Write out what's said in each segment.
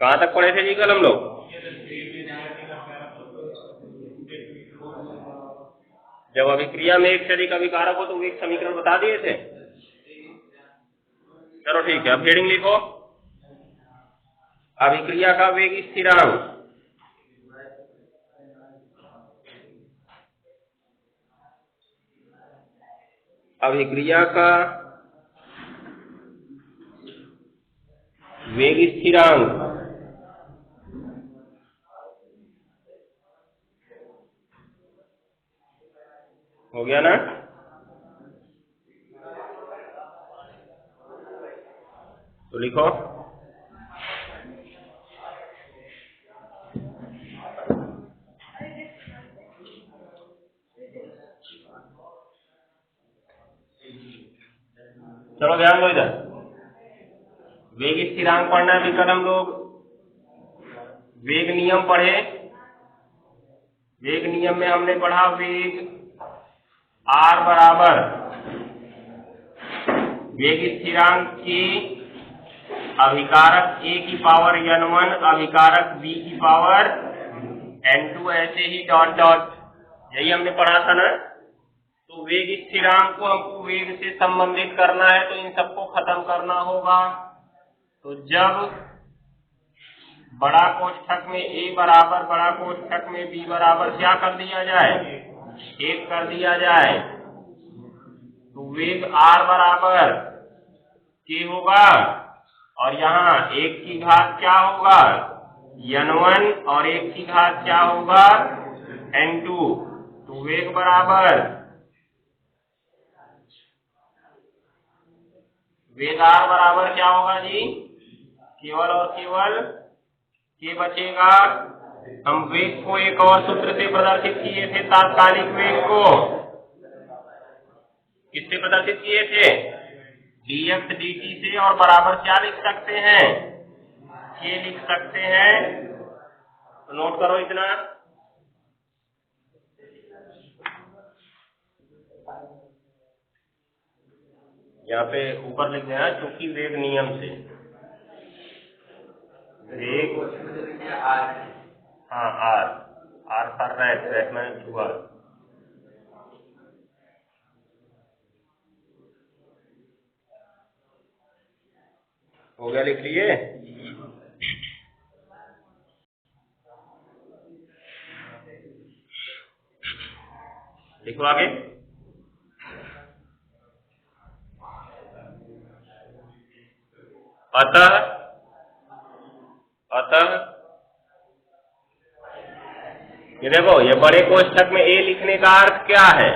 कहाँ तक पढ़े थे जी कल हम लोग? जब अभिक्रिया में एक से अधिक अभिकारक हो तो वेग समीकरण बता दिए थे। चलो ठीक है, अब हेडिंग लिखो, अभिक्रिया का वेग स्थिरांक। अभिक्रिया का वेग स्थिरांक हो गया ना? तो लिखो, चलो ध्यान दो इधर, वेग स्थिरांक पढ़ना है। कल हम लोग वेग नियम पढ़े। वेग नियम में हमने पढ़ा वेग r बराबर वेग स्थिरांक की अभिकारक a की पावर n1 अभिकारक b की पावर n2 ऐसे ही डॉट डॉट, यही हमने पढ़ा था ना। तो वेग स्थिरांक को हमको वेग से संबंधित करना है तो इन सबको खत्म करना होगा। तो जब बड़ा कोष्ठक में a बराबर बड़ा कोष्ठक में b बराबर क्या कर दिया जाए, 1 कर दिया जाए, तो वेग r बराबर k होगा और यहाँ 1 की घात क्या होगा, n1 और 1 की घात क्या होगा, n2। तो वेग बराबर वेग r बराबर क्या होगा जी, केवल और केवल k बचेगा। हम वेग को एक और सूत्र से प्रदर्शित किए थे, तात्कालिक वेग को किससे प्रदर्शित किए थे, dx dt से, और बराबर क्या लिख सकते हैं, k लिख सकते हैं। तो नोट करो इतना, यहाँ पे ऊपर लिख देना क्योंकि वेग नियम से वेग, हाँ आर कर रहा है, ट्रैक में हुआ। हो गया, लिख लिए। लिखो आगे, अतः ये देखो, ये बड़े कोष्ठक में a लिखने का अर्थ क्या है,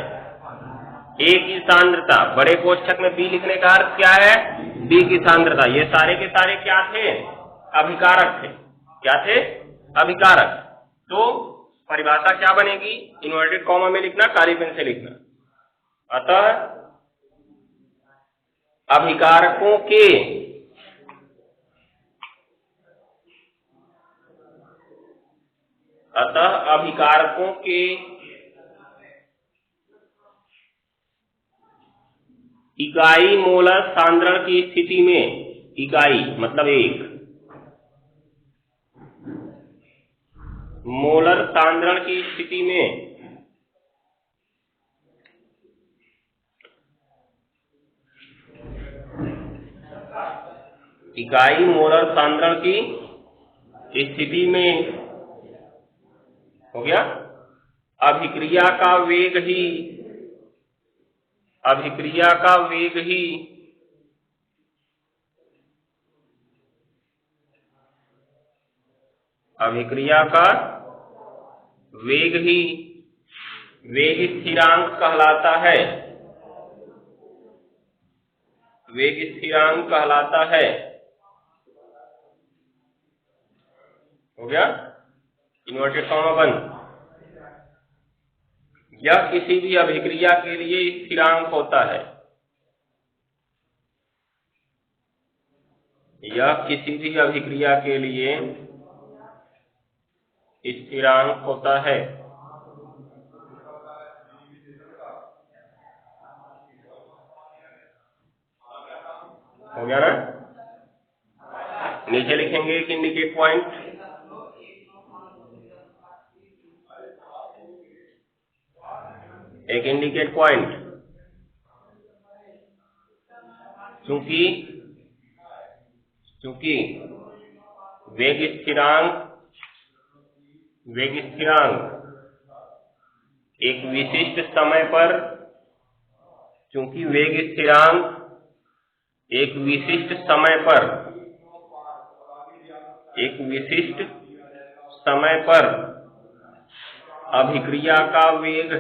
a की सांद्रता, बड़े कोष्ठक में b लिखने का अर्थ क्या है, b की सांद्रता। ये सारे के सारे क्या थे, अभिकारक थे। क्या थे, अभिकारक। तो परिभाषा क्या बनेगी, इन्वर्टेड कॉमा में लिखना, काली पेन से लिखना। अतः अभिकारकों के इकाई मोलर सांद्रण की स्थिति में, इकाई मतलब एक, मोलर सांद्रण की स्थिति में इकाई मोलर सांद्रण की स्थिति में, हो गया, अभिक्रिया का वेग ही अभिक्रिया का वेग ही अभिक्रिया का वेग ही वेग स्थिरांक कहलाता है, वेग स्थिरांक कहलाता है। हो गया, इन्वर्टेड कॉमा बंद। यह किसी भी अभिक्रिया के लिए स्थिरांक होता है, यह किसी भी अभिक्रिया के लिए स्थिरांक होता है। हो गया ना? नीचे लिखेंगे एक इंडिकेट पॉइंट, एक इंडिकेट पॉइंट। क्योंकि वेग स्थिरांक एक विशिष्ट समय पर, चूंकि वेग स्थिरांक एक विशिष्ट समय पर अभिक्रिया का वेग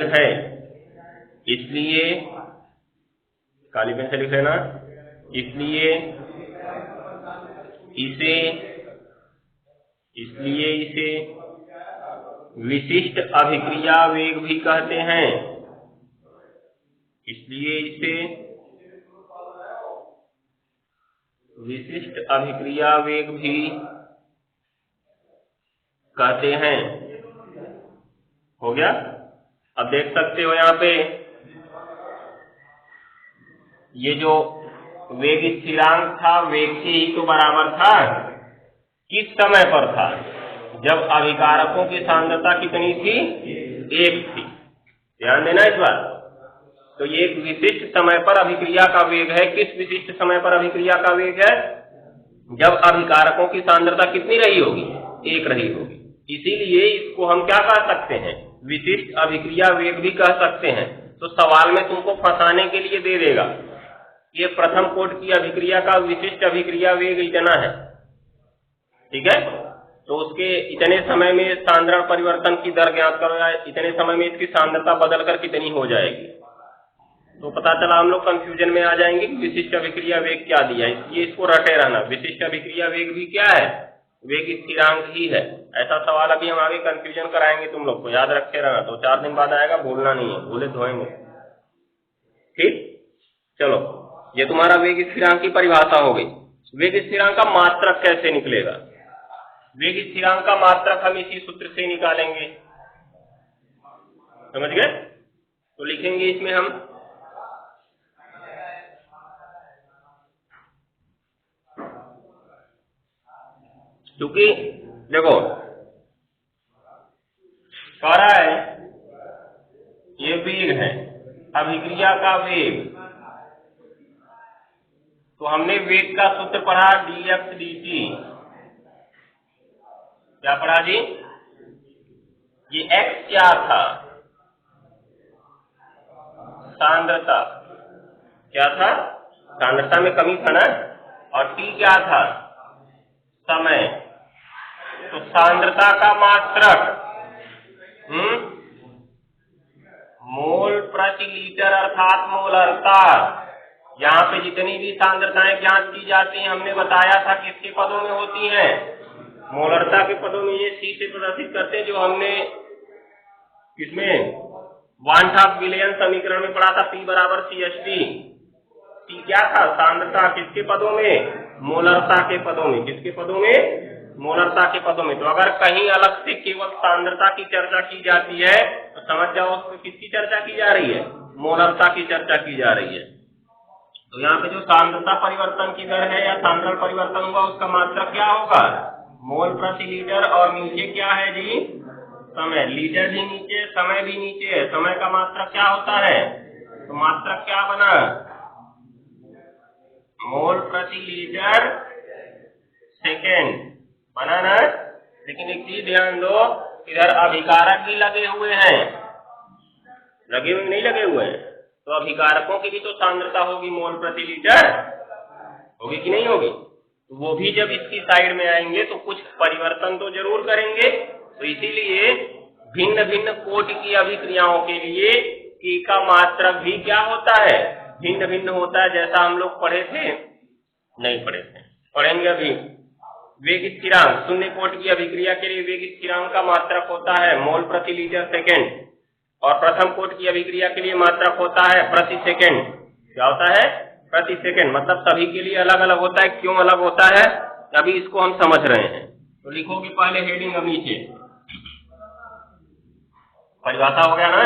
है, इसलिए काली पेन से लिख लेना, इसलिए इसे विशिष्ट अभिक्रिया वेग भी कहते हैं। हो गया। अब देख सकते हो यहाँ पे ये जो वेग स्थिरांक था, वेग से ही तो बराबर था, किस समय पर था? जब अभिकारकों की सांद्रता कितनी थी? 1 थी। ध्यान देना इस बात। तो ये एक विशिष्ट समय पर अभिक्रिया का वेग है। किस विशिष्ट समय पर अभिक्रिया का वेग है? जब अभिकारकों की सांद्रता कितनी रही होगी? 1 रही होगी। इसीलिए इसको हम क्या कह सकते हैं? विशिष्ट अभिक्रिया वेग भी कह सकते हैं। तो सवाल में तुमको फंसाने के लिए दे देगा, ये प्रथम कोट की अभिक्रिया का विशिष्ट अभिक्रिया वेग इतना है, ठीक है, तो उसके इतने समय में सांद्रण परिवर्तन की दर ज्ञात करो, या इतने समय में इसकी सांद्रता बदलकर कितनी हो जाएगी। तो पता चला हम लोग कंफ्यूजन में आ जाएंगे कि विशिष्ट अभिक्रिया वेग क्या दिया है। इसलिए इसको रटे रहना, विशिष्ट अभिक्रिया वेग भी क्या है? वेग स्थिरांक ही है। ऐसा सवाल अभी हम आगे कंफ्यूजन कराएंगे, तुम लोग को याद रखे रहना। 2-4 दिन बाद आएगा, भूलना नहीं है, भूले धोएंगे। ठीक, चलो, ये तुम्हारा वेग स्थिरांक की परिभाषा हो गई। वेग स्थिरांक का मात्रक कैसे निकलेगा? वेग स्थिरांक का मात्रक हम इसी सूत्र से निकालेंगे, समझ गए? तो लिखेंगे इसमें हम क्योंकि देखो कह रहा है ये वेग है, अभिक्रिया का वेग, तो हमने वेग का सूत्र पढ़ा dx dt। क्या पढ़ा जी? ये x क्या था? सांद्रता। क्या था? सांद्रता में कमी था ना। और t क्या था? समय। तो सांद्रता का मात्रक मोल प्रति लीटर अर्थात मोलरता। यहाँ पे जितनी भी सांद्रताएं ज्ञात की जाती हैं, हमने बताया था किसके पदों में होती हैं? मोलरता के पदों में। ये C से प्रदर्शित करते हैं, जो हमने किसमें वान टॉप विलियन समीकरण में पढ़ा था, P बराबर CST। C क्या था? सांद्रता। किसके पदों में? मोलरता के पदों में। किसके पदों में? मोलरता के पदों में। तो अगर कहीं अलग से केवल सांद्रता की चर्चा की जाती है तो समझ जाओ उसमें किसकी चर्चा की जा रही है? मोलरता की चर्चा की जा रही है। तो यहाँ पे जो सांद्रता परिवर्तन की दर है या सांद्रण परिवर्तन होगा, उसका मात्रक क्या होगा? मोल प्रति लीटर। और नीचे क्या है जी? समय। लीटर भी नीचे, समय भी नीचे है। समय का मात्रक क्या होता है? तो मात्रक क्या बना? मोल प्रति लीटर सेकेंड बना ना। लेकिन एक चीज ध्यान दो, इधर अभिकारक भी लगे हुए हैं। लगे हुए नहीं लगे हुए हैं? तो अभिकारकों की भी तो सांद्रता होगी मोल प्रति लीटर, होगी कि नहीं होगी? तो वो भी जब इसकी साइड में आएंगे तो कुछ परिवर्तन तो जरूर करेंगे। तो इसीलिए भिन्न भिन्न कोटि की अभिक्रियाओं के लिए K का मात्रक भी क्या होता है? भिन्न भिन्न होता है। जैसा हम लोग पढ़े थे, नहीं पढ़े थे, पढ़ेंगे अभी। वेग स्थिरांक, शून्य कोटि की अभिक्रिया के लिए वेग स्थिरांक का मात्रक होता है मोल प्रति लीटर सेकेंड, और प्रथम कोटि की अभिक्रिया के लिए मात्रक होता है प्रति सेकेंड। क्या होता है? प्रति सेकेंड। मतलब सभी के लिए अलग अलग होता है। क्यों अलग होता है? अभी इसको हम समझ रहे हैं। तो लिखोगे पहले हेडिंग, अब नीचे परिभाषा हो गया ना,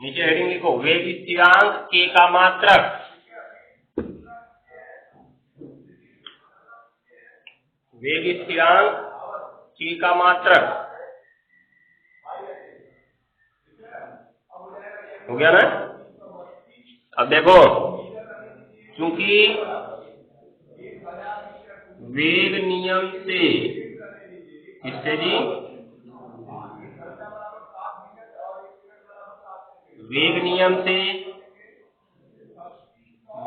नीचे हेडिंग लिखो वेग स्थिरांक के का मात्रक, वेग स्थिरांक के का मात्रक हो गया ना। अब देखो, क्योंकि वेग नियम से, किससे जी, वेग नियम से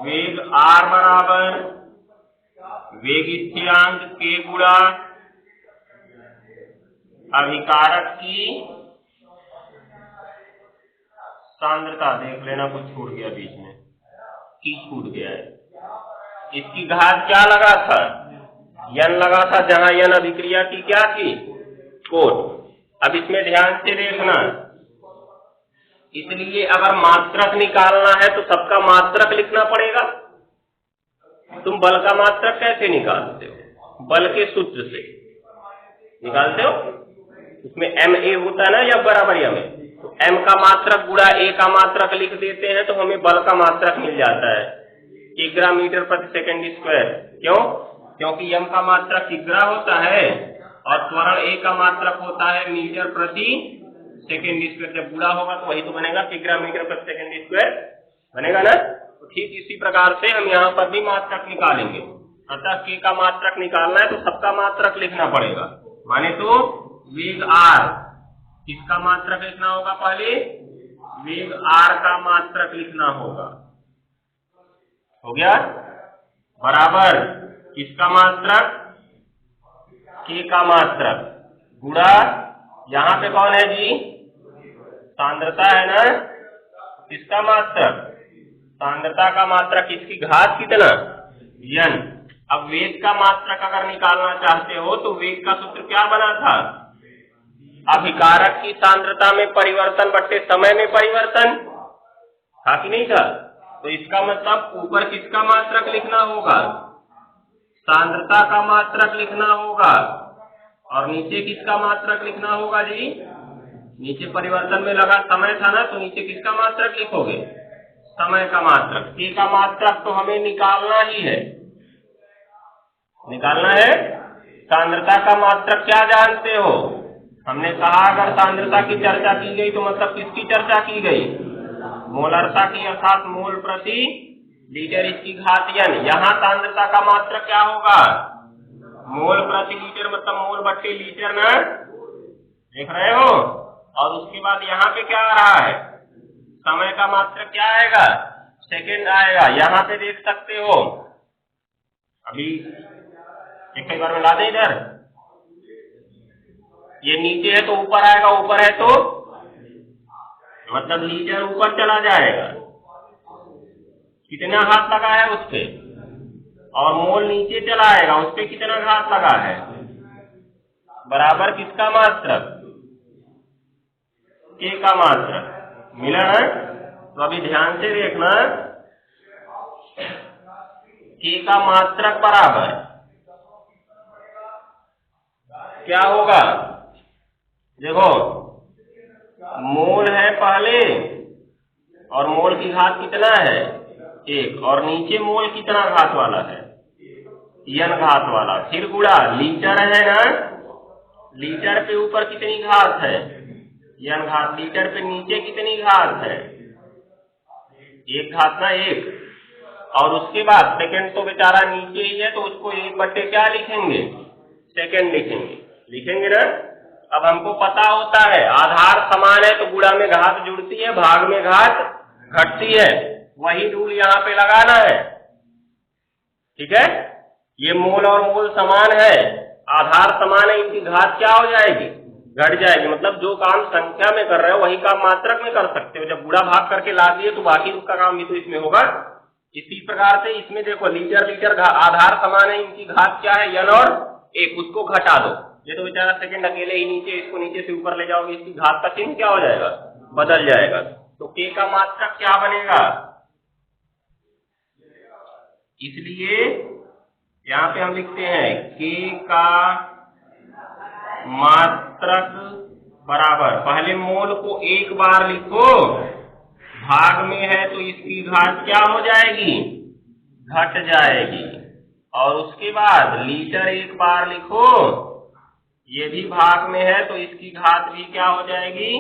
वेग r बराबर वेग स्थिरांक के गुणा अभिकारक की सांद्रता, देख लेना कुछ छूट गया बीच में, की छूट गया है। इसकी घात क्या लगा था, n लगा था, जहां n अभिक्रिया की क्या थी, कोट। अब इसमें ध्यान से देखना, इसलिए अगर मात्रक निकालना है तो सबका मात्रक लिखना पड़ेगा। तुम बल का मात्रक कैसे निकालते हो, बल के सूत्र से निकालते हो, उसमें ma होता है ना या बराबर m, तो m का मात्रक गुणा a का मात्रक लिख देते हैं तो हमें बल का मात्रक मिल जाता है, किग्रा मीटर प्रति सेकंड स्क्वायर। क्यों, क्योंकि m का मात्रक किग्रा होता है और त्वरण a का मात्रक होता है मीटर प्रति सेकंड स्क्वायर। जब गुणा होगा तो वही तो बनेगा, किग्रा मीटर प्रति सेकंड स्क्वायर बनेगा ना। तो ठीक इसी प्रकार से हम यहाँ पर भी मात्रक निकालेंगे। अतः k का मात्रक निकालना है तो सबका मात्रक लिखना पड़ेगा, माने तो वेग r, किसका मात्रक लिखना होगा, पहले वेग r का मात्रक लिखना होगा, हो गया, बराबर किसका मात्रक, k का मात्रक गुणा, यहाँ पे कौन है जी, सांद्रता है ना, किसका मात्रक, सांद्रता का मात्रक, इसकी घात कितना, n। अब वेग का मात्रक अगर निकालना चाहते हो तो वेग का सूत्र क्या बना था, अभिकारक की सांद्रता में परिवर्तन बट्टे समय में परिवर्तन, था कि नहीं था। तो इसका मतलब ऊपर किसका मात्रक लिखना होगा, सांद्रता का मात्रक लिखना होगा, और नीचे किसका मात्रक लिखना होगा जी, नीचे परिवर्तन में लगा समय था ना, तो नीचे किसका मात्रक लिखोगे, समय का मात्रक। k का मात्रक तो हमें निकालना ही है, निकालना है। सांद्रता का मात्रक क्या जानते हो, हमने कहा अगर सांद्रता की चर्चा की गई तो मतलब किसकी चर्चा की गई, मोलरता की, अर्थात मोल प्रति लीटर इसकी घात n। यहाँ सांद्रता का मात्रक क्या होगा, मोल प्रति लीटर, मतलब मोल बट्टे लीटर ना, देख रहे हो। और उसके बाद यहाँ पे क्या आ रहा है, समय का मात्रक क्या आएगा, सेकंड आएगा। यहाँ पे देख सकते हो, अभी एक बार में ला दे इधर, ये नीचे है तो ऊपर आएगा, ऊपर है तो मतलब लीटर ऊपर चला जाएगा, कितना हाथ लगा है उस पे, और मोल नीचे चला आएगा, उस पे कितना घात लगा है, बराबर किसका मात्रक, k का मात्रक। मिला ना। तो अभी ध्यान से देखना, k का मात्रक बराबर क्या होगा, देखो मोल है पहले, और मोल की घात कितना है, 1, और नीचे मोल कितना घात वाला है, n घात वाला, फिर गुणा लीटर है ना, लीटर पे ऊपर कितनी घात है, n घात, लीटर पे नीचे कितनी घात है, 1 घात ना, 1। और उसके बाद सेकंड तो बेचारा नीचे ही है तो उसको 1 बट्टे क्या लिखेंगे, सेकंड लिखेंगे, लिखेंगे ना। अब हमको पता होता है आधार समान है तो गुणा में घात जुड़ती है, भाग में घात घटती है, वही रूल यहाँ पे लगाना है, ठीक है। ये मोल और मोल समान है, आधार समान है, इनकी घात क्या हो जाएगी, घट जाएगी। मतलब जो काम संख्या में कर रहे हो वही काम मात्रक में कर सकते हो, जब गुणा भाग करके ला दिए तो बाकी का काम भी तो इसमें होगा। इसी प्रकार से इसमें देखो लीटर लीटर आधार समान है, इनकी घात क्या है, n और 1, उसको घटा दो, ये तो बेचारा सेकंड अकेले ही नीचे, इसको नीचे से ऊपर ले जाओगे, इसकी घात का चिन्ह क्या हो जाएगा, बदल जाएगा। तो k का मात्रक क्या बनेगा, इसलिए यहाँ पे हम लिखते हैं k का मात्रक बराबर, पहले मोल को एक बार लिखो, भाग में है तो इसकी घात क्या हो जाएगी, घट जाएगी। और उसके बाद लीटर एक बार लिखो, ये भी भाग में है तो इसकी घात भी क्या हो जाएगी,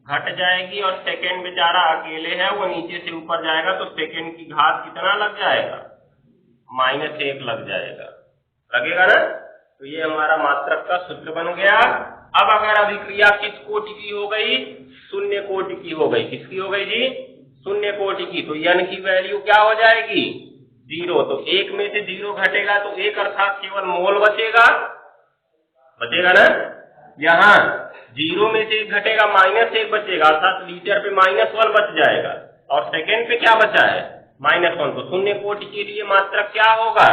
घट जाएगी। और सेकेंड बेचारा अकेले है, वो नीचे से ऊपर जाएगा तो सेकेंड की घात कितना लग जाएगा, -1 लग जाएगा, लगेगा ना। तो ये हमारा मात्रक का सूत्र बन गया। अब अगर अभिक्रिया किस कोटि की हो गई, शून्य कोटि की हो गई, किसकी हो गई जी, शून्य कोटि की, तो n की वैल्यू क्या हो जाएगी, 0। तो 1 में से 0 घटेगा तो 1 अर्थात केवल मोल बचेगा ना। यहाँ 0 में से 1 घटेगा, -1 बचेगा, अर्थात लीटर पे -1 बच जाएगा। और सेकेंड पे क्या बचा है, -1। तो शून्य कोटि के लिए मात्रक क्या होगा,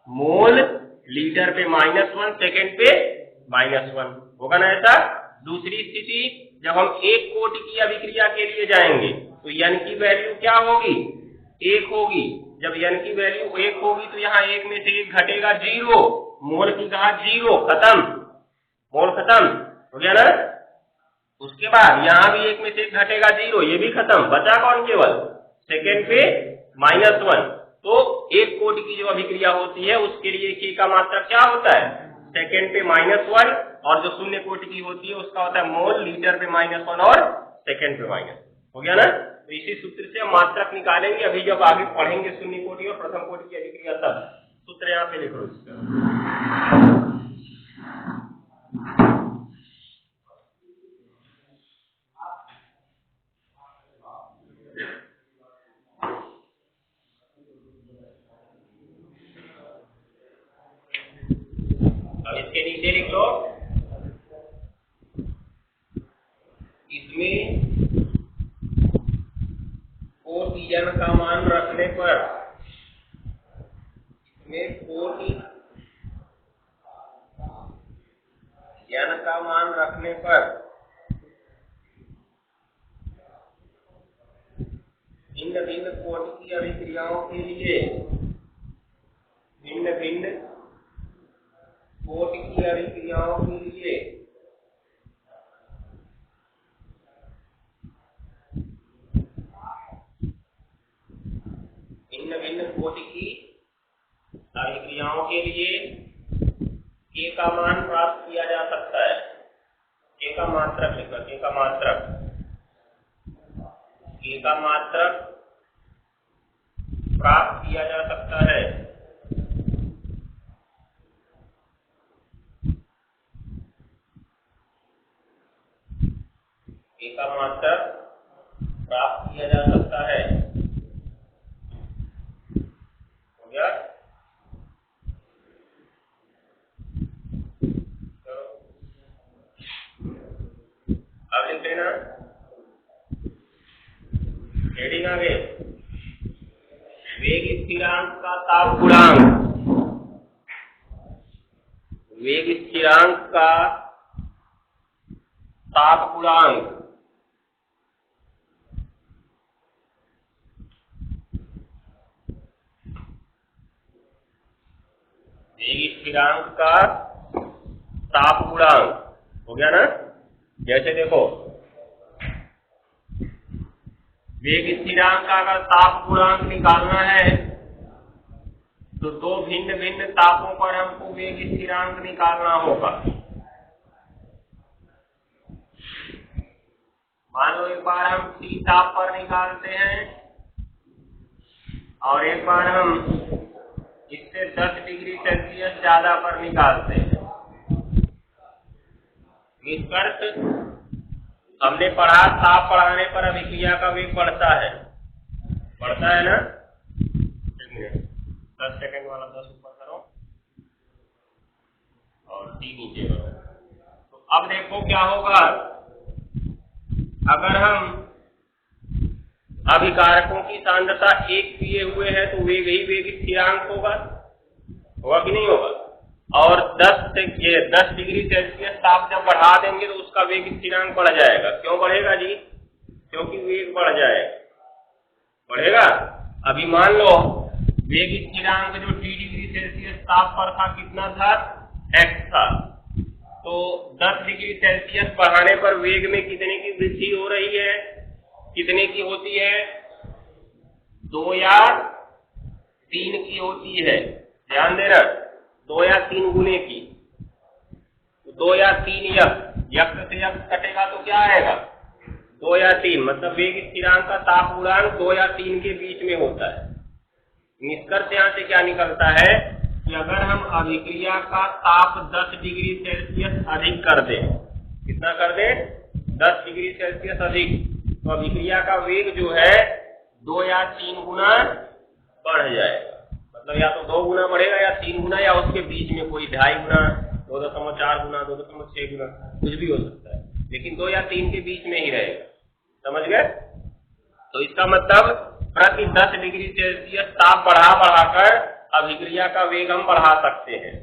मोल, लीटर पे -1, सेकेंड पे -1 होगा ना ऐसा। दूसरी स्थिति, जब हम 1 कोटि की अभिक्रिया के लिए जाएंगे तो n की वैल्यू क्या होगी, 1 होगी। जब n की वैल्यू 1 होगी तो यहाँ 1 में से 1 घटेगा, 0, मोल की घात 0, खत्म, मोल खत्म हो गया ना। उसके बाद यहाँ भी 1 में से 1 घटेगा, 0, ये भी खत्म, बचा कौन, केवल सेकेंड पे -1। तो 1 कोटि की जो अभिक्रिया होती है उसके लिए k का मात्रक क्या होता है, सेकेंड पे -1, और जो शून्य कोटि की होती है उसका होता है मोल, लीटर पे -1 और सेकेंड पे -1, हो गया ना। तो इसी सूत्र से हम मात्रक निकालेंगे। अभी जब आगे पढ़ेंगे शून्य कोटि और प्रथम कोटि की अभिक्रिया, तब सूत्र यहाँ पे लिख लो इसका। अब इसके नीचे लिख लो, इसमें कोटि n का मान रखने पर, इसमें कोटि n का मान रखने पर भिन्न भिन्न कोटि की अभिक्रियाओं के लिए, भिन्न भिन्न कोटि की अभिक्रियाओं के लिए k का मान प्राप्त किया जा सकता है। k का मात्रक लिखा, k का मात्रक, k का मात्रक प्राप्त किया जा सकता है। k का मात्रक प्राप्त किया जा सकता है, हो गया। अब लिख लेना, हेडिंग आगे, वेग स्थिरांक का ताप गुणांक, वेग स्थिरांक का ताप गुणांक, वेग स्थिरांक का ताप गुणांक, हो गया ना। जैसे देखो, वेग स्थिरांक का अगर ताप गुणांक निकालना है तो दो भिन्न भिन्न तापों पर हमको वेग स्थिरांक निकालना होगा। मान लो एक बार हम T ताप पर निकालते हैं और एक बार हम इससे 10 डिग्री सेल्सियस ज्यादा पर निकालते हैं। निष्कर्ष हमने पढ़ा, ताप बढ़ाने पर अभिक्रिया का वेग बढ़ता है ना। 10 सेकंड वाला 10 ऊपर करो और T नीचे करो। तो अब देखो क्या होगा, अगर हम अभिकारकों की सांद्रता 1 किए हुए हैं तो वेग ही वेग स्थिरांक होगा कि नहीं होगा। और 10 डिग्री सेल्सियस ताप जब बढ़ा देंगे तो उसका वेग स्थिरांक बढ़ जाएगा। क्यों बढ़ेगा जी, क्योंकि वेग बढ़ जाएगा, बढ़ेगा। अभी मान लो वेग स्थिरांक जो T डिग्री सेल्सियस ताप पर था कितना था, x था, तो 10 डिग्री सेल्सियस बढ़ाने पर वेग में कितने की वृद्धि हो रही है, कितने की होती है? 2 या 3 की होती है। ध्यान देना, 2 या 3 गुने की। 2 या 3 यक्ष से यक्ष कटेगा तो क्या आएगा? 2 या 3, मतलब वेग स्थिरांक का ताप गुणांक 2 या 3 के बीच में होता है। निष्कर्ष यहाँ से क्या निकलता है कि अगर हम अभिक्रिया का ताप 10 डिग्री सेल्सियस अधिक कर दें, कितना कर दें? 10 डिग्री सेल्सियस अधिक, तो अभिक्रिया का वेग जो है 2 या 3 गुना बढ़ जाएगा। मतलब या तो 2 गुना बढ़ेगा या 3 गुना, या उसके बीच में कोई 2.5 गुना, 2.4 गुना, 2.6 गुना, कुछ भी हो सकता है, लेकिन 2 या 3 के बीच में ही रहेगा। समझ गए? तो इसका मतलब प्रति 10 डिग्री सेल्सियस ताप बढ़ाकर अभिक्रिया का वेग हम बढ़ा सकते हैं।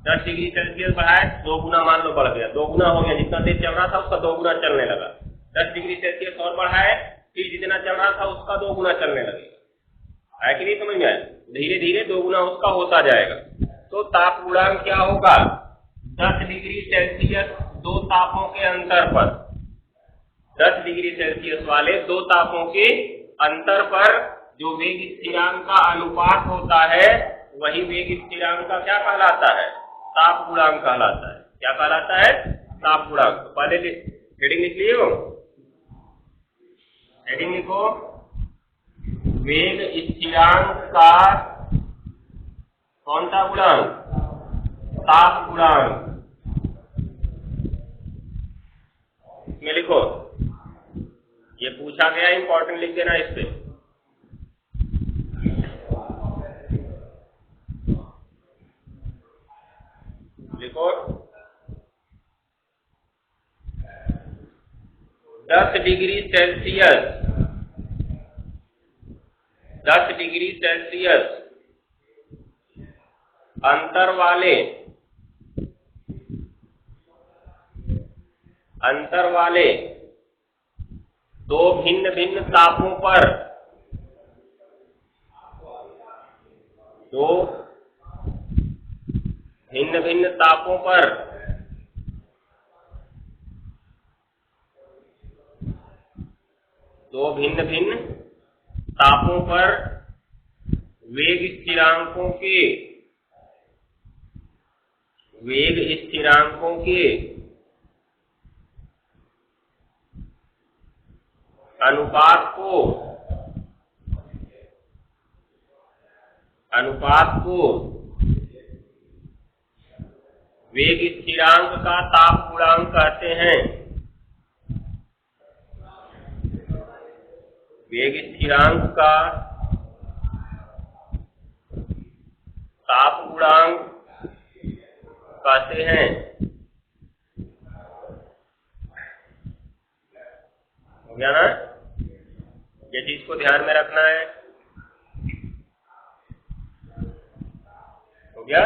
10 डिग्री सेल्सियस बढ़ाए, 2 गुना मान लो बढ़ गया, 2 गुना हो गया, जितना तेज चल रहा था उसका 2 गुना चलने लगा। 10 डिग्री सेल्सियस और बढ़ाए, फिर जितना चल रहा था उसका 2 गुना चलने लगेगा। है कि नहीं समझ में आया? धीरे धीरे 2 गुना उसका होता जाएगा। तो ताप गुणांक क्या होगा? 10 डिग्री सेल्सियस 2 तापों के अंतर पर, 10 डिग्री सेल्सियस वाले 2 तापों के अंतर पर जो वेग स्थिरांक का अनुपात होता है, वही वेग स्थिरांक का क्या कहलाता है? ताप गुणांक कहलाता है। क्या कहलाता है? ताप गुणांक। तो पहले हेडिंग लिख लिए हो, हेडिंग लिखो, वेग स्थिरांक का कौन सा गुणांक? ताप गुणांक। इसमें लिखो, ये पूछा गया, इंपॉर्टेंट लिख देना इस पे। लिखो 10 डिग्री सेल्सियस, 10 डिग्री सेल्सियस अंतर वाले 2 भिन्न भिन्न तापों पर, 2 भिन्न भिन्न तापों पर वेग स्थिरांकों के अनुपात को वेग स्थिरांक का ताप गुणांक कहते हैं। वेग स्थिरांक का ताप गुणांक कहते हैं। हो गया ना? ये चीज को ध्यान में रखना है। हो गया?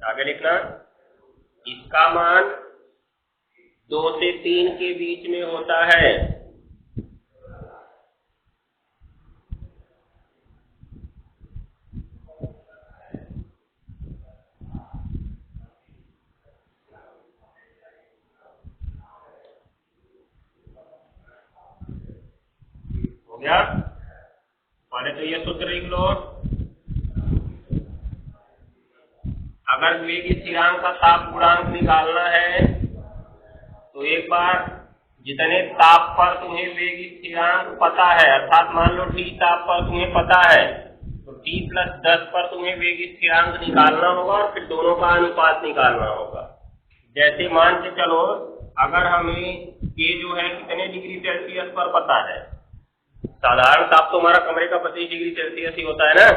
आगे लिखना, इसका मान 2 से 3 के बीच में होता है। हो गया? पहले तो ये सूत्र लिख लो, अगर वेग स्थिरांक का ताप गुणांक निकालना है तो एक बार जितने ताप पर तुम्हें वेग स्थिरांक पता है, अर्थात मान लो T ताप पर तुम्हें पता है, तो T + 10 पर तुम्हें वेग स्थिरांक निकालना होगा और फिर दोनों का अनुपात निकालना होगा। जैसे मान के चलो, अगर हमें K जो है कितने डिग्री सेल्सियस पर पता है, साधारण ताप तो हमारा कमरे का 25 डिग्री सेल्सियस ही होता है ना।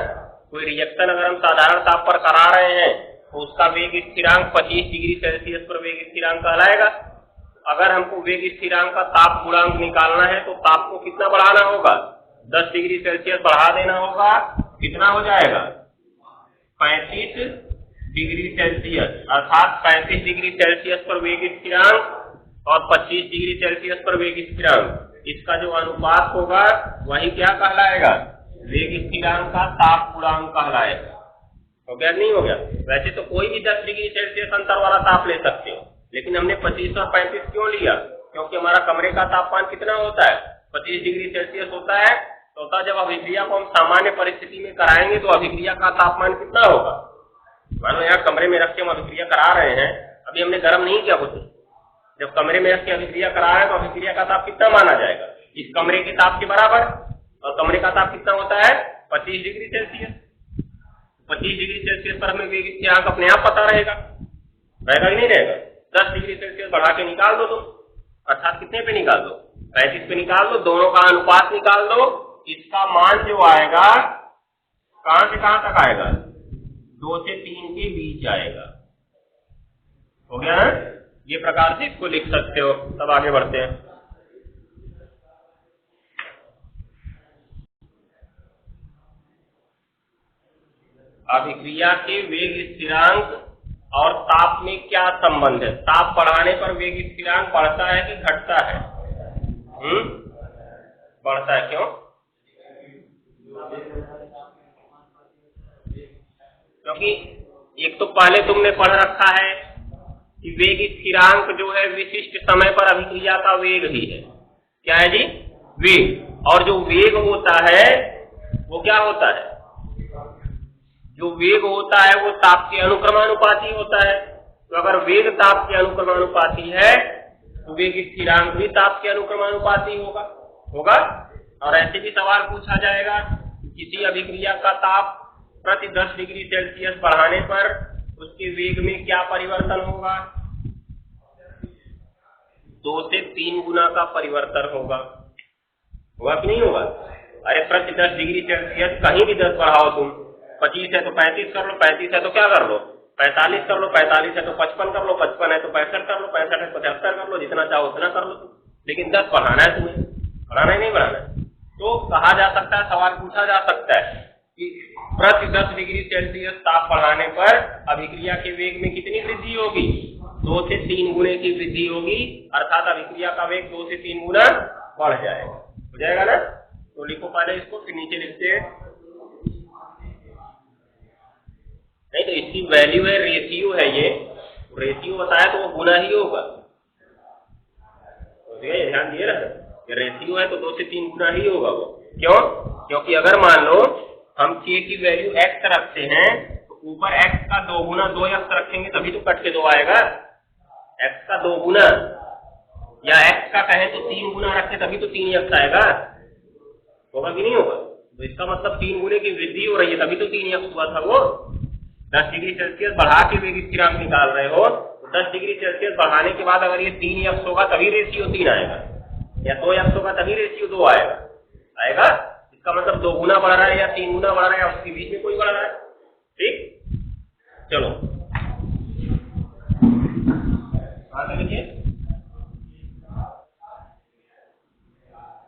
कोई रिएक्शन अगर हम साधारण ताप पर करा रहे हैं तो उसका वेग स्थिरांक 25 डिग्री सेल्सियस पर वेग स्थिरांक कहलाएगा। अगर हमको वेग स्थिरांक का ताप गुणांक निकालना है तो ताप को कितना बढ़ाना होगा? 10 डिग्री सेल्सियस बढ़ा देना होगा। कितना हो जाएगा? 35 डिग्री सेल्सियस, अर्थात 35 डिग्री सेल्सियस पर वेग स्थिरांक और 25 डिग्री सेल्सियस पर वेग स्थिरांक, इसका जो अनुपात होगा वही क्या कहलाएगा? वेग स्थिरांक का ताप गुणांक कहलाएगा। हो गया नहीं हो गया? वैसे तो कोई भी 10 डिग्री सेल्सियस अंतर वाला ताप ले सकते हो, लेकिन हमने 25 और 35 क्यों लिया? क्योंकि हमारा कमरे का तापमान कितना होता है? 25 डिग्री सेल्सियस होता है। तो जब अभिक्रिया को हम सामान्य परिस्थिति में कराएंगे तो अभिक्रिया का तापमान कितना होगा? मानो यहाँ कमरे में रख के हम अभिक्रिया करा रहे हैं, अभी हमने गर्म नहीं किया कुछ, जब कमरे में रख के अभिक्रिया करा रहे हैं तो अभिक्रिया का ताप कितना माना जाएगा? इस कमरे के ताप के बराबर। और कमरे का ताप कितना होता है? 25 डिग्री सेल्सियस। 25 डिग्री सेल्सियस पर हमें वेग स्थिरांक अपने आप पता रहेगा कि नहीं रहेगा? 10 डिग्री सेल्सियस बढ़ा के निकाल दो तुम, अर्थात कितने पे निकाल दो? 35 पे निकाल दो, दोनों का अनुपात निकाल दो, इसका मान जो आएगा कहां से कहां तक आएगा? 2 से 3 के बीच आएगा। हो गया ना? ये प्रकार से इसको लिख सकते हो। तब आगे बढ़ते हैं। अभिक्रिया के वेग स्थिरांक और ताप में क्या संबंध है? ताप बढ़ाने पर वेग स्थिरांक बढ़ता है कि घटता है? बढ़ता है। क्यों? क्योंकि एक तो पहले तुमने पढ़ रखा है कि वेग स्थिरांक जो है विशिष्ट समय पर अभिक्रिया का वेग ही है। क्या है जी? वेग। और जो वेग होता है वो क्या होता है? जो वेग होता है वो ताप के अनुक्रमानुपाती होता है। तो अगर वेग ताप के अनुक्रमानुपाती है तो वेग स्थिरांक भी ताप के अनुक्रमानुपाती होगा। और ऐसे भी सवाल पूछा जाएगा किसी अभिक्रिया का ताप प्रति 10 डिग्री सेल्सियस बढ़ाने पर उसके वेग में क्या परिवर्तन होगा? 2 से 3 गुना का परिवर्तन होगा कि नहीं होगा? अरे प्रति 10 डिग्री सेल्सियस कहीं भी 10 बढ़ाओ तुम, 25 है तो 35 कर लो, 35 है तो क्या कर लो? 45 कर लो, 45 है तो 55 कर लो, 55 है तो 65 कर लो, 65 है तो 75 कर लो, जितना चाहो उतना कर लो तुम। लेकिन 10 बढ़ाना है तुम्हें, बढ़ाना ही नहीं बढ़ाना है। तो कहा जा सकता है, सवाल पूछा जा सकता है कि प्रति 10 डिग्री सेल्सियस ताप बढ़ाने पर अभिक्रिया के वेग में कितनी वृद्धि होगी? 2 से 3 गुने की वृद्धि होगी, अर्थात अभिक्रिया का वेग 2 से 3 गुना बढ़ जाएगा। हो जाएगा ना? तो लिखो पहले इसको, फिर नीचे लिखते हैं। नहीं तो इसकी वैल्यू है, रेशियो है, ये रेशियो बताया तो वो गुना ही होगा। ध्यान दिए ना, रेशियो है तो 2 से 3 गुना ही होगा वो। क्यों? क्योंकि अगर मान लो हम k की वैल्यू x रखते हैं तो ऊपर x का 2 गुना 2x रखेंगे तभी तो कट के 2 आएगा। x का 2 गुना या x का कहें तो 3 गुना रखें तभी तो 3x आएगा। होगा कि नहीं होगा? तो इसका मतलब 3 गुने की वृद्धि हो रही है तभी तो 3x हुआ था। वो 10 डिग्री सेल्सियस बढ़ा के वेग स्थिरांक निकाल रहे हो तो 10 डिग्री सेल्सियस बढ़ाने के बाद अगर ये 3x होगा तभी रेशियो 3 आएगा, या 2x होगा तभी रेशियो 2 आएगा। इसका मतलब 2 गुना बढ़ रहा है या 3 गुना बढ़ रहा है या उसके बीच में कोई बढ़ रहा है। ठीक, चलो आगे लिखिए।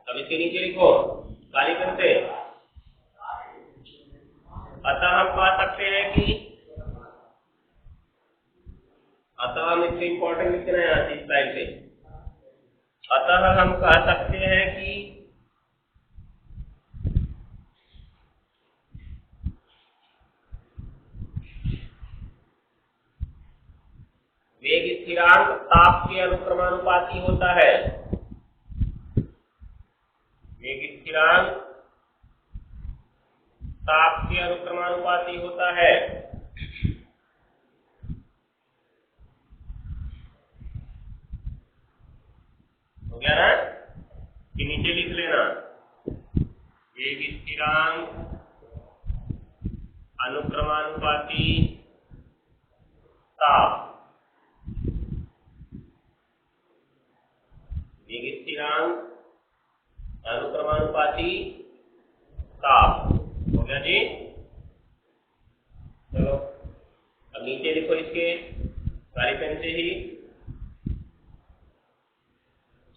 अब इसके नीचे लिखो काली पेन से। अतः हम कह सकते हैं कि, अतः हम इससे इंपॉर्टेंट लिखना है यहाँ इस स्लाइड पे। अतः हम कह सकते हैं कि वेग स्थिरांक ताप के अनुक्रमानुपाती होता है। वेग स्थिरांक ताप के अनुक्रमानुपाती होता है। हो गया ना? कि नीचे लिख लेना वेग स्थिरांक अनुक्रमानुपाती ताप। वेग स्थिरांक अनुक्रमानुपाती ताप। हो गया जी? चलो अब नीचे लिखो इसके काली पेन से ही।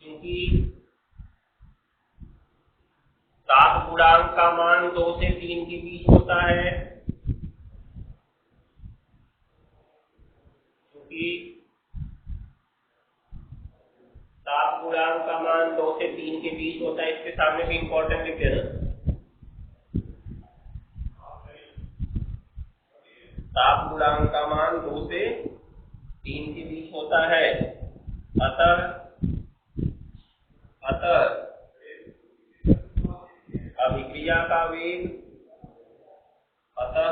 क्योंकि ताप गुणांक का मान 2 से 3 के बीच होता है, क्योंकि ताप गुणांक का मान 2 से 3 के बीच होता है। इसके सामने भी इंपॉर्टेंट लिख देना, ताप गुणांक का मान 2 से 3 के बीच होता है। अतः अभिक्रिया का वेग, अतः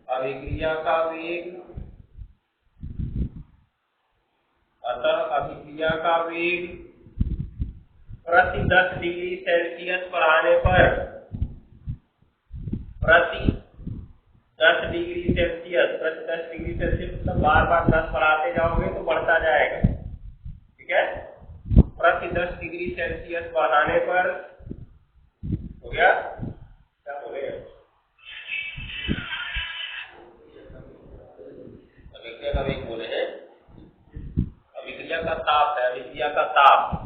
अभिक्रिया का वेग, अतः अभिक्रिया का वेग प्रति 10 डिग्री सेल्सियस बढ़ाने पर, प्रति 10 डिग्री सेल्सियस, प्रति 10 डिग्री सेल्सियस मतलब बार बार 10 बढ़ाते जाओगे तो बढ़ता जाएगा, ठीक है। प्रति 10 डिग्री सेल्सियस बढ़ाने पर हो गया, क्या बोले, अभिक्रिया का वेग बोले हैं, अभिक्रिया का ताप है, अभिक्रिया का ताप,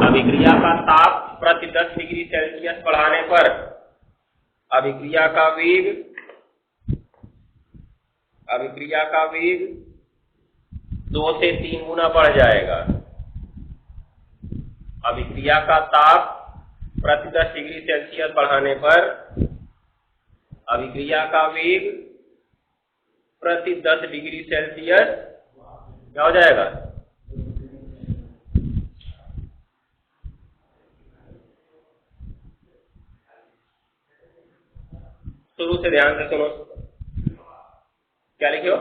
अभिक्रिया का ताप प्रति 10 डिग्री सेल्सियस बढ़ाने पर अभिक्रिया का वेग, अभिक्रिया का वेग 2 से 3 गुना बढ़ जाएगा। अभिक्रिया का ताप प्रति 10 डिग्री सेल्सियस बढ़ाने पर अभिक्रिया का वेग प्रति 10 डिग्री सेल्सियस क्या हो जाएगा, शुरू से ध्यान से सुनो, क्या लिखे हो,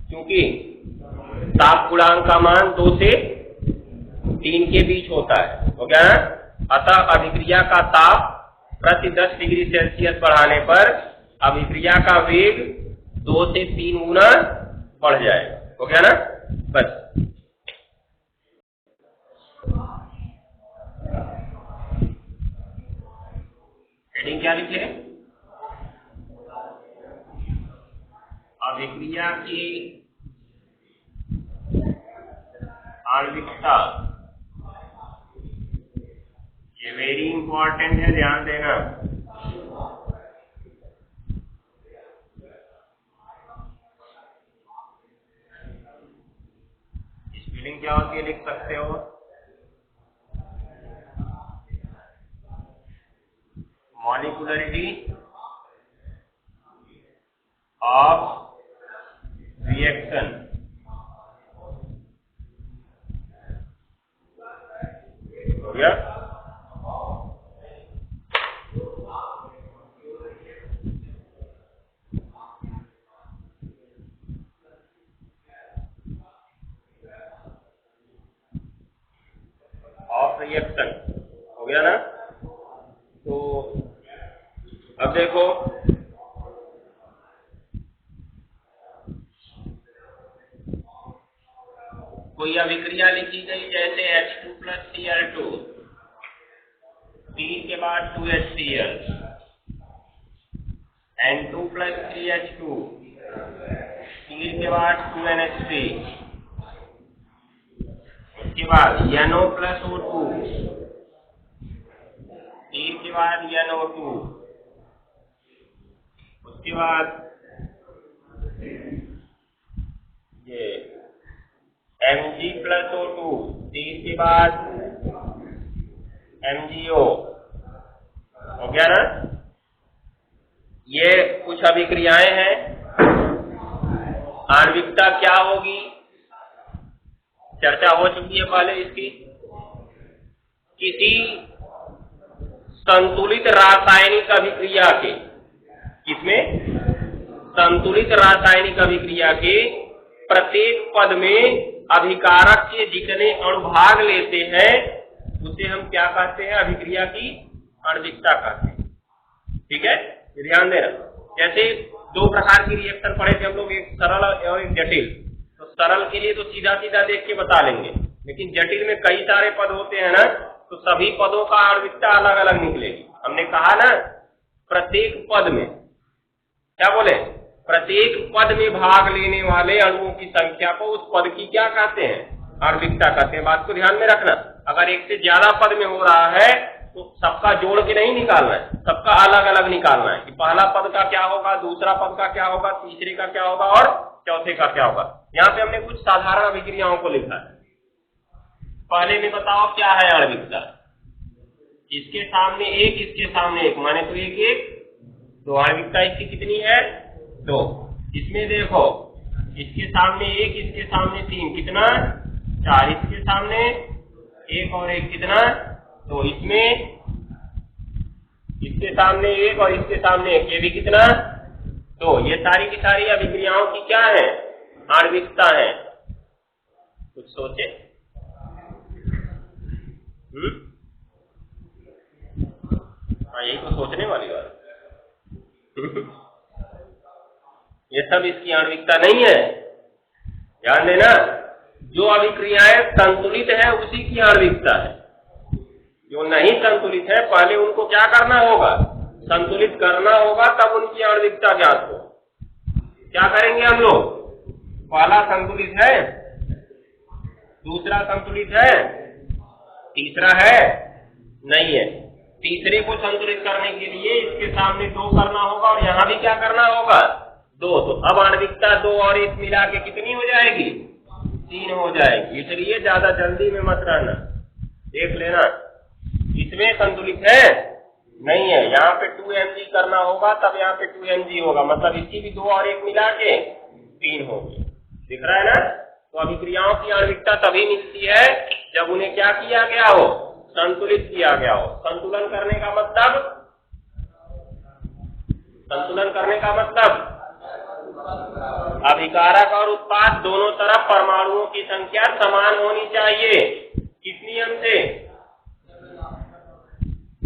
क्योंकि ताप गुणांक का मान 2 से 3 के बीच होता है, तो क्या है, अतः अभिक्रिया का ताप प्रति 10 डिग्री सेल्सियस बढ़ाने पर अभिक्रिया का वेग 2 से 3 गुना बढ़ जाएगा, हो गया ना, बस। हेडिंग क्या लिखे, अभिक्रिया की आणविकता, ये वेरी इंपॉर्टेंट है, ध्यान देना। स्पेलिंग क्या होती है लिख सकते हो, मॉलिक्यूलरिटी ऑफ रिएक्शन, हो गया। ऑफ रिएक्शन हो गया ना। तो अब देखो, कोई अभिक्रिया लिखी गई जैसे H2 + Cl2, 3 के बाद 2HCl, N2 + 3H2, 3 के बाद 2NH3, उसके बाद NO + O2, 3 के बाद NO2, उसके बाद ये Mg + O2, 3 के बाद MgO, हो गया ना। ये कुछ अभिक्रियाएं हैं। आणविकता क्या होगी, चर्चा हो चुकी है पहले इसकी। किसी संतुलित रासायनिक अभिक्रिया के, किसमें, संतुलित रासायनिक अभिक्रिया के प्रत्येक पद में अभिकारक के जितने अणुभाग लेते हैं उसे हम क्या कहते हैं, अभिक्रिया की आणविकता कहते हैं, ठीक है। ध्यान देना, जैसे 2 प्रकार की रिएक्शन पढ़े थे हम लोग, एक सरल और एक जटिल। तो सरल के लिए तो सीधा सीधा देख के बता लेंगे, लेकिन जटिल में कई सारे पद होते हैं ना, तो सभी पदों का आणविकता अलग अलग निकलेगी। हमने कहा ना, प्रत्येक पद में, क्या बोले, प्रत्येक पद में भाग लेने वाले अणुओं की संख्या को उस पद की क्या कहते हैं, आणविकता कहते हैं। बात को ध्यान में रखना, अगर एक से ज्यादा पद में हो रहा है तो सबका जोड़ के नहीं निकालना है, सबका अलग अलग निकालना है कि पहला पद का क्या होगा, दूसरा पद का क्या होगा, तीसरे का क्या होगा और चौथे का क्या होगा। यहाँ पे हमने कुछ साधारण अभिक्रियाओं को लिखा है। पहले में बताओ क्या है आणविकता, इसके सामने एक, इसके सामने एक, माने तो एक एक, तो आणविकता इसकी कितनी है, 2। इसमें देखो इसके सामने 1, इसके सामने 3, कितना 4, इसके सामने 1 और 1 कितना, तो इसमें इसके सामने 1 और इसके सामने 1, ये भी कितना, तो ये सारी की सारी अभिक्रियाओं की क्या है, आणविकता है। कुछ सोचे? हाँ, यही तो सोचने वाली बात। ये सब इसकी आणविकता नहीं है, ध्यान देना। जो अभिक्रियाएं संतुलित है उसी की आणविकता है, जो नहीं संतुलित है पहले उनको क्या करना होगा, संतुलित करना होगा, तब उनकी आणविकता ज्ञात हो। क्या करेंगे हम लोग, पहला संतुलित है, दूसरा संतुलित है, तीसरा है नहीं है। तीसरे को संतुलित करने के लिए इसके सामने 2 करना होगा और यहाँ भी क्या करना होगा, 2। तो अब आणविकता 2 और 1 मिला के कितनी हो जाएगी, 3 हो जाएगी। इसलिए ज्यादा जल्दी में मत रहना, देख लेना। इसमें संतुलित है नहीं है, यहाँ पे 2 mg करना होगा, तब यहाँ पे 2 mg होगा, मतलब इसकी भी 2 और 1 मिला के 3 होगी। दिख रहा है ना। तो अभिक्रियाओं की आणविकता तभी मिलती है जब उन्हें क्या किया गया हो, संतुलित किया गया हो। संतुलन करने का मतलब, संतुलन करने का मतलब अभिकारक और उत्पाद दोनों तरफ परमाणुओं की संख्या समान होनी चाहिए। किस नियम से,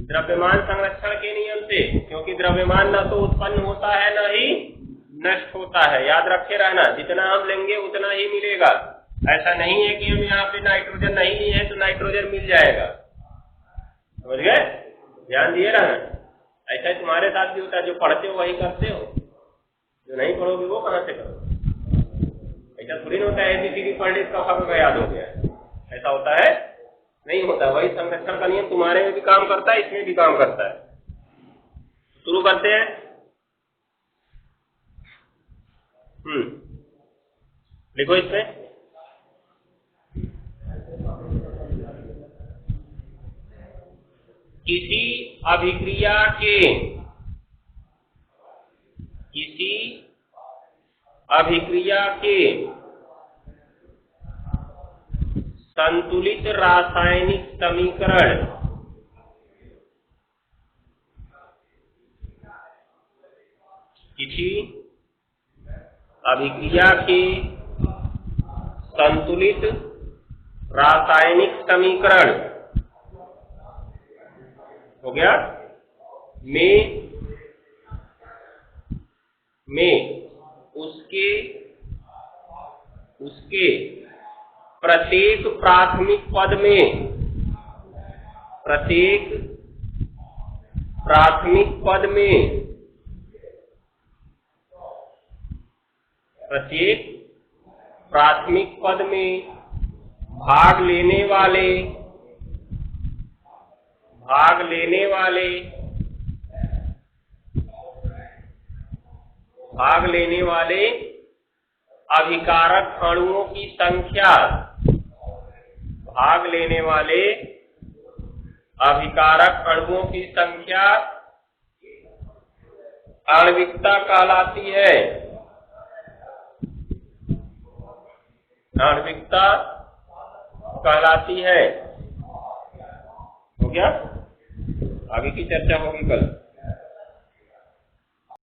द्रव्यमान संरक्षण के नियम से, क्योंकि द्रव्यमान न तो उत्पन्न होता है न ही नष्ट होता है। याद रखे रहना, जितना हम लेंगे उतना ही मिलेगा। ऐसा नहीं है कि हम यहाँ पे नाइट्रोजन नहीं लिए है तो नाइट्रोजन मिल जाएगा, समझ गए, ध्यान दिए रहना। ऐसा तुम्हारे साथ भी होता है, जो पढ़ते हो वही करते हो, जो नहीं पढ़ोगे वो कहाँ से करो। ऐसा थोड़ी ना होता है ABCD पढ़ ली इसका सबको याद हो गया, ऐसा होता है, नहीं होता। वही संरक्षण का नियम तुम्हारे में भी काम करता है, इसमें भी काम करता है। शुरू करते हैं। लिखो इसमें, किसी अभिक्रिया के, किसी अभिक्रिया के संतुलित रासायनिक समीकरण किसी अभिक्रिया के संतुलित रासायनिक समीकरण हो गया में उसके प्रत्येक प्राथमिक पद में, प्रत्येक प्राथमिक पद में, प्रत्येक प्राथमिक पद में भाग लेने वाले अभिकारक अणुओं की संख्या, भाग लेने वाले अभिकारक अणुओं की संख्या आणविकता कहलाती है। आणविकता कहलाती है। हो गया, आगे की चर्चा होगी कल।